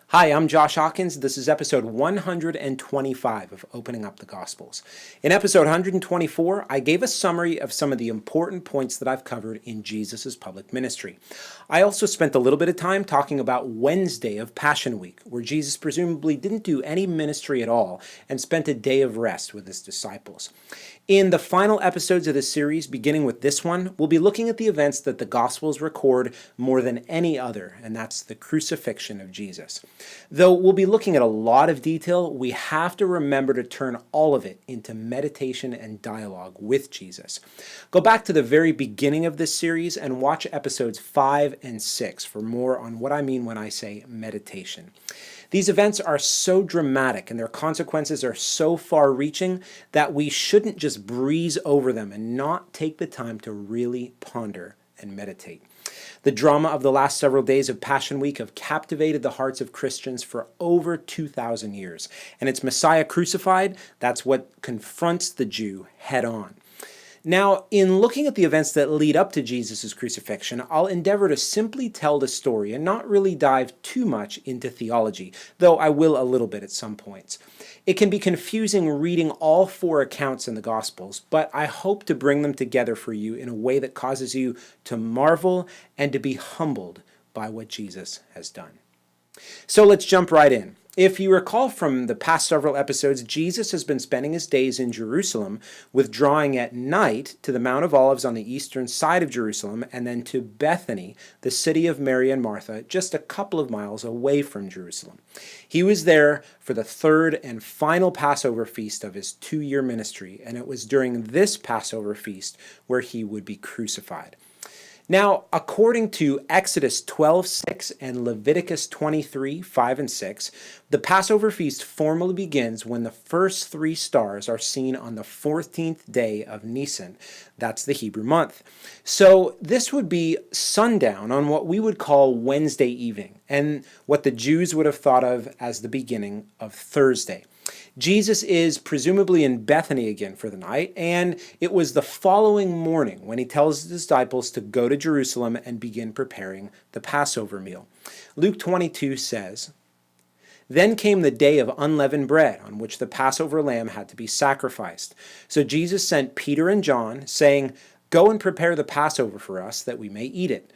Hi, I'm Josh Hawkins. This is episode 125 of Opening Up the Gospels. In episode 124, I gave a summary of some of the important points that I've covered in Jesus' public ministry. I also spent a little bit of time talking about Wednesday of Passion Week, where Jesus presumably didn't do any ministry at all and spent a day of rest with his disciples. In the final episodes of this series, beginning with this one, we'll be looking at the events that the Gospels record more than any other, and that's the crucifixion of Jesus. Though we'll be looking at a lot of detail, we have to remember to turn all of it into meditation and dialogue with Jesus. Go back to the very beginning of this series and watch episodes 5 and 6 for more on what I mean when I say meditation. These events are so dramatic and their consequences are so far-reaching that we shouldn't just breeze over them and not take the time to really ponder and meditate. The drama of the last several days of Passion Week have captivated the hearts of Christians for over 2,000 years. And it's Messiah crucified, that's what confronts the Jew head on. Now, in looking at the events that lead up to Jesus' crucifixion, I'll endeavor to simply tell the story and not really dive too much into theology, though I will a little bit at some points. It can be confusing reading all four accounts in the Gospels, but I hope to bring them together for you in a way that causes you to marvel and to be humbled by what Jesus has done. So let's jump right in. If you recall from the past several episodes, Jesus has been spending his days in Jerusalem, withdrawing at night to the Mount of Olives on the eastern side of Jerusalem, and then to Bethany, the city of Mary and Martha, just a couple of miles away from Jerusalem. He was there for the third and final Passover feast of his 2-year ministry, and it was during this Passover feast where he would be crucified. Now, according to Exodus 12:6 and Leviticus 23:5 and 6, the Passover feast formally begins when the first 3 stars are seen on the 14th day of Nisan. That's the Hebrew month. So this would be sundown on what we would call Wednesday evening, and what the Jews would have thought of as the beginning of Thursday. Jesus is presumably in Bethany again for the night, and it was the following morning when he tells his disciples to go to Jerusalem and begin preparing the Passover meal. Luke 22 says, "Then came the day of unleavened bread, on which the Passover lamb had to be sacrificed. So Jesus sent Peter and John, saying, 'Go and prepare the Passover for us, that we may eat it.'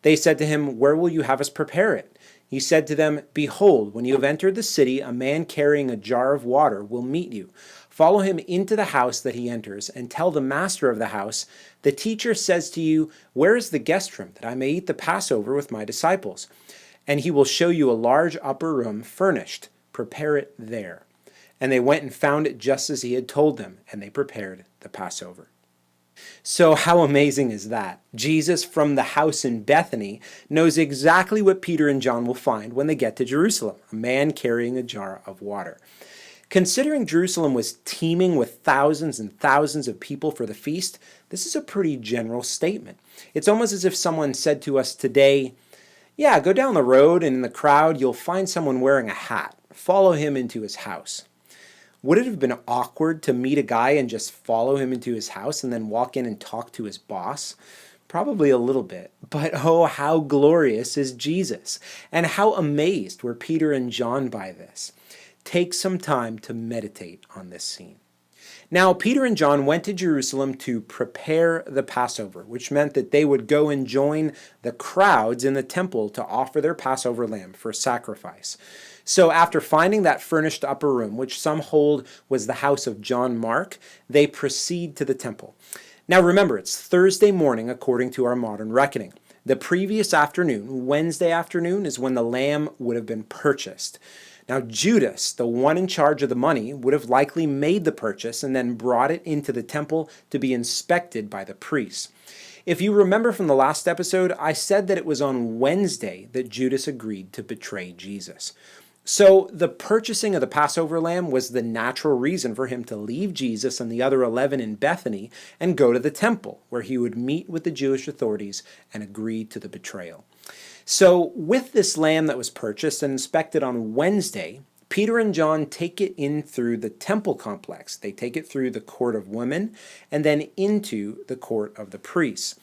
They said to him, 'Where will you have us prepare it?' He said to them, 'Behold, when you have entered the city, a man carrying a jar of water will meet you. Follow him into the house that he enters, and tell the master of the house, the teacher says to you, where is the guest room, that I may eat the Passover with my disciples? And he will show you a large upper room furnished. Prepare it there.' And they went and found it just as he had told them, and they prepared the Passover." So how amazing is that? Jesus from the house in Bethany knows exactly what Peter and John will find when they get to Jerusalem, a man carrying a jar of water. Considering Jerusalem was teeming with thousands and thousands of people for the feast, this is a pretty general statement. It's almost as if someone said to us today, "Yeah, go down the road and in the crowd you'll find someone wearing a hat. Follow him into his house." Would it have been awkward to meet a guy and just follow him into his house and then walk in and talk to his boss? Probably a little bit. But oh, how glorious is Jesus! And how amazed were Peter and John by this. Take some time to meditate on this scene. Now, Peter and John went to Jerusalem to prepare the Passover, which meant that they would go and join the crowds in the temple to offer their Passover lamb for sacrifice. So after finding that furnished upper room, which some hold was the house of John Mark, they proceed to the temple. Now remember, it's Thursday morning according to our modern reckoning. The previous afternoon, Wednesday afternoon, is when the lamb would have been purchased. Now Judas, the one in charge of the money, would have likely made the purchase and then brought it into the temple to be inspected by the priests. If you remember from the last episode, I said that it was on Wednesday that Judas agreed to betray Jesus. So the purchasing of the Passover lamb was the natural reason for him to leave Jesus and the other 11 in Bethany and go to the temple, where he would meet with the Jewish authorities and agree to the betrayal. So with this lamb that was purchased and inspected on Wednesday, Peter and John take it in through the temple complex. They take it through the court of women and then into the court of the priests.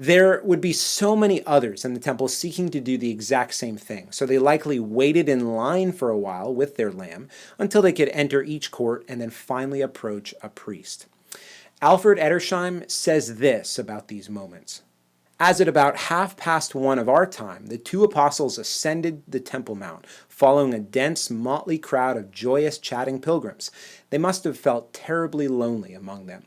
There would be so many others in the temple seeking to do the exact same thing, so they likely waited in line for a while with their lamb until they could enter each court and then finally approach a priest. Alfred Edersheim says this about these moments. As at about 1:30 of our time, the two apostles ascended the Temple Mount, following a dense, motley crowd of joyous, chatting pilgrims. They must have felt terribly lonely among them.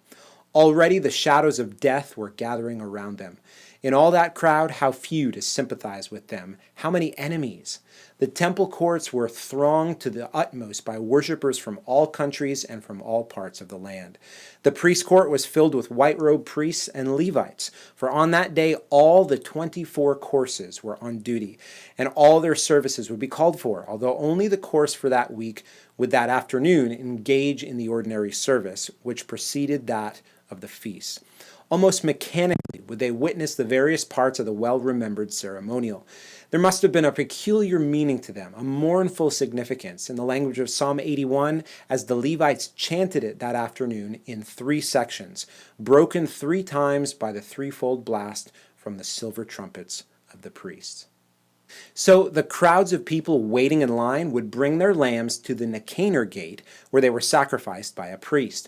Already the shadows of death were gathering around them. In all that crowd, how few to sympathize with them, how many enemies. The temple courts were thronged to the utmost by worshippers from all countries and from all parts of the land. The priest court was filled with white-robed priests and Levites, for on that day all the 24 courses were on duty, and all their services would be called for, although only the course for that week would that afternoon engage in the ordinary service, which preceded that of the feast. Almost mechanically would they witness the various parts of the well-remembered ceremonial. There must have been a peculiar meaning to them, a mournful significance, in the language of Psalm 81, as the Levites chanted it that afternoon in 3 sections, broken 3 times by the threefold blast from the silver trumpets of the priests. So the crowds of people waiting in line would bring their lambs to the Nicanor gate, where they were sacrificed by a priest.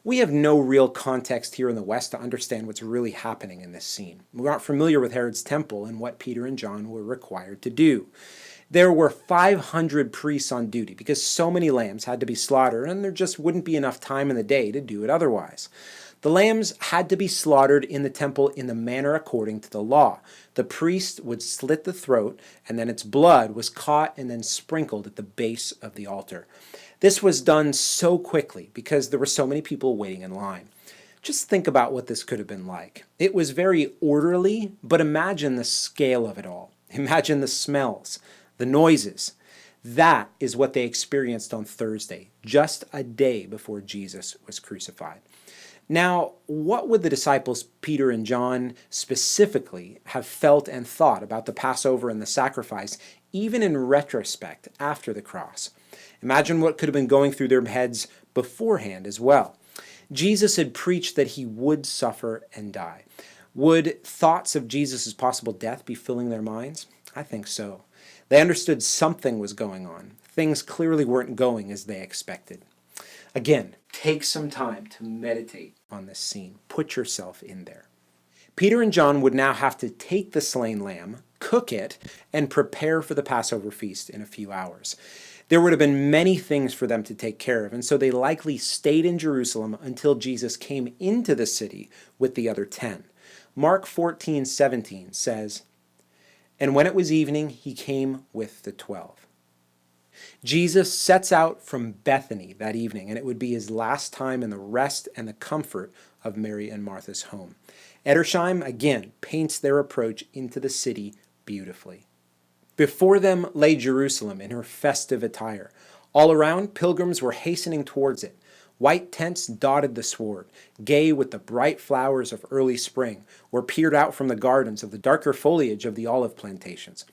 We have no real context here in the West to understand what's really happening in this scene. We aren't familiar with Herod's temple and what Peter and John were required to do. There were 500 priests on duty because so many lambs had to be slaughtered, and there just wouldn't be enough time in the day to do it otherwise. The lambs had to be slaughtered in the temple in the manner according to the law. The priest would slit the throat, and then its blood was caught and then sprinkled at the base of the altar. This was done so quickly because there were so many people waiting in line. Just think about what this could have been like. It was very orderly, but imagine the scale of it all. Imagine the smells, the noises. That is what they experienced on Thursday, just a day before Jesus was crucified. Now, what would the disciples Peter and John specifically have felt and thought about the Passover and the sacrifice, even in retrospect after the cross? Imagine what could have been going through their heads beforehand as well. Jesus had preached that he would suffer and die. Would thoughts of Jesus' possible death be filling their minds? I think so. They understood something was going on. Things clearly weren't going as they expected. Again, take some time to meditate on this scene. Put yourself in there. Peter and John would now have to take the slain lamb, cook it, and prepare for the Passover feast in a few hours. There would have been many things for them to take care of, and so they likely stayed in Jerusalem until Jesus came into the city with the other 10. Mark 14:17 says, "And when it was evening, he came with the 12. Jesus sets out from Bethany that evening, and it would be his last time in the rest and the comfort of Mary and Martha's home. Edersheim, again, paints their approach into the city beautifully. Before them lay Jerusalem in her festive attire. All around, pilgrims were hastening towards it. White tents dotted the sward, gay with the bright flowers of early spring, or peered out from the gardens of the darker foliage of the olive plantations.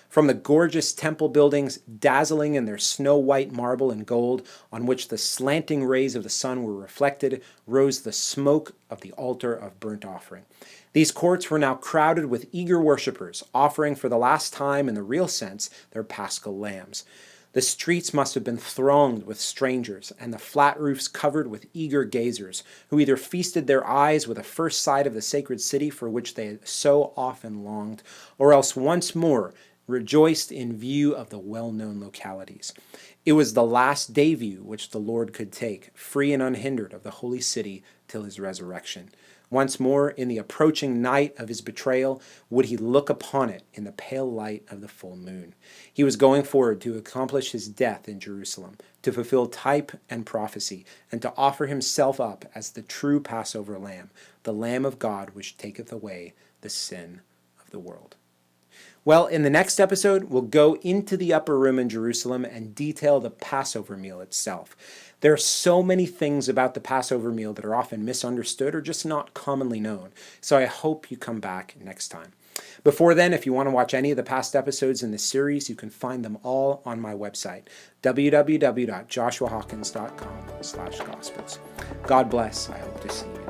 From the gorgeous temple buildings, dazzling in their snow-white marble and gold, on which the slanting rays of the sun were reflected, rose the smoke of the altar of burnt offering. These courts were now crowded with eager worshippers, offering for the last time, in the real sense, their paschal lambs. The streets must have been thronged with strangers, and the flat roofs covered with eager gazers, who either feasted their eyes with a first sight of the sacred city for which they had so often longed, or else once more rejoiced in view of the well-known localities. It was the last day view which the Lord could take, free and unhindered of the holy city till his resurrection. Once more, in the approaching night of his betrayal, would he look upon it in the pale light of the full moon. He was going forward to accomplish his death in Jerusalem, to fulfill type and prophecy, and to offer himself up as the true Passover lamb, the Lamb of God which taketh away the sin of the world. Well, in the next episode, we'll go into the upper room in Jerusalem and detail the Passover meal itself. There are so many things about the Passover meal that are often misunderstood or just not commonly known, so I hope you come back next time. Before then, if you want to watch any of the past episodes in this series, you can find them all on my website, www.joshuahawkins.com/gospels. God bless. I hope to see you.